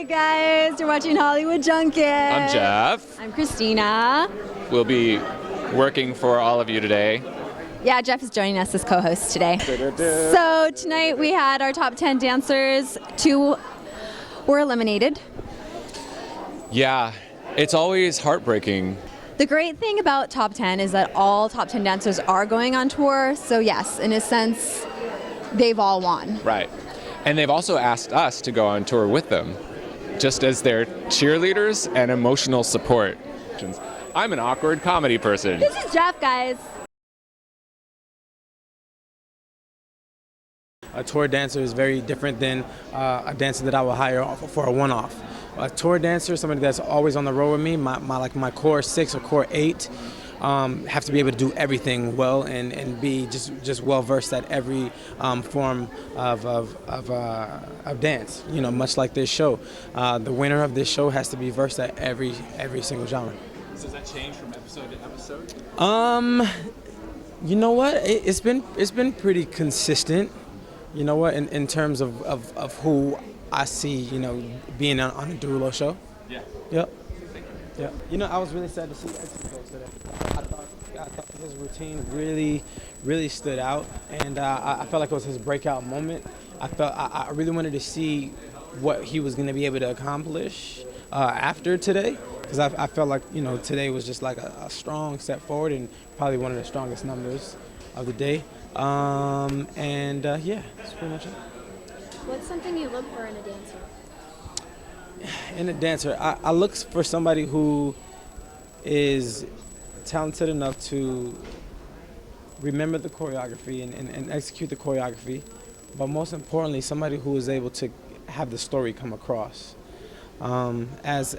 guys, you're watching Hollywood Junket. I'm Jeff. I'm Christina. We'll be working for all of you today. Yeah, Jeff is joining us as co-host today. So tonight we had our top 10 dancers. 2 were eliminated. Yeah, it's always heartbreaking. The great thing about top 10 is that all top 10 dancers are going on tour. So yes, in a sense, they've all won. Right. And they've also asked us to go on tour with them, just as their cheerleaders and emotional support. I'm an awkward comedy person. This is Jeff, guys. A tour dancer is very different than a dancer that I will hire for a one-off. A tour dancer, somebody that's always on the road with me, my core 6 or core 8, have to be able to do everything well and be just well versed at every form of dance. You know, much like this show, the winner of this show has to be versed at every single genre. Does that change from episode to episode? You know what? It's been pretty consistent. You know what? In terms of who I see, you know, being on a Derulo show. Yeah. Yep. Yeah. You know, I was really sad to see SYTYCD today. I thought his routine really stood out, and I felt like it was his breakout moment. I really wanted to see what he was going to be able to accomplish after today, because I felt like, you know, today was just like a strong step forward and probably one of the strongest numbers of the day. Yeah, that's pretty much it. What's something you look for in a dancer? In a dancer, I look for somebody who is talented enough to remember the choreography and execute the choreography, but most importantly, somebody who is able to have the story come across. As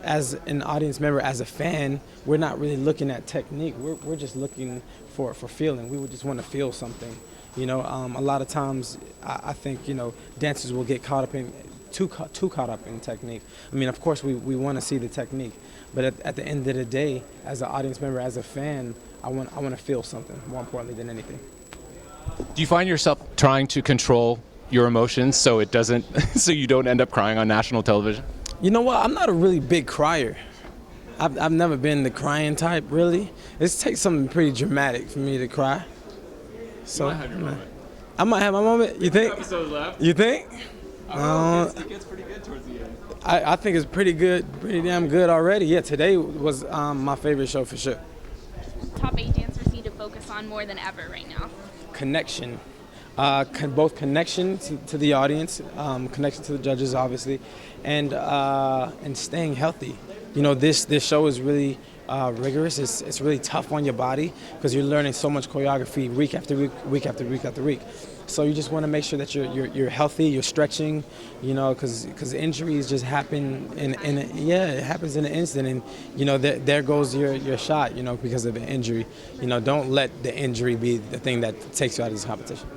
an audience member, as a fan, we're not really looking at technique. We're just looking for feeling. We would just want to feel something. You know, a lot of times I think, you know, dancers will get caught up in too caught up in technique. I mean, of course, we want to see the technique, but at the end of the day, as an audience member, as a fan, I want to feel something more importantly than anything. Do you find yourself trying to control your emotions so it doesn't, so you don't end up crying on national television? You know what? I'm not a really big crier. I've never been the crying type, really. It takes something pretty dramatic for me to cry. So, you might have your moment. I might have my moment. You think? 2 episodes left. You think? It gets pretty good towards the end. I think it's pretty good, pretty damn good already. Yeah, today was my favorite show for sure. Top 8 dancers need to focus on more than ever right now. Connection. Both connection to the audience, connection to the judges, obviously, and staying healthy. You know, this show is really rigorous. It's really tough on your body because you're learning so much choreography week after week, week after week after week. So you just want to make sure that you're healthy, you're stretching, you know, because injuries just happen it happens in an instant, and you know there goes your shot, you know, because of an injury. You know, don't let the injury be the thing that takes you out of this competition.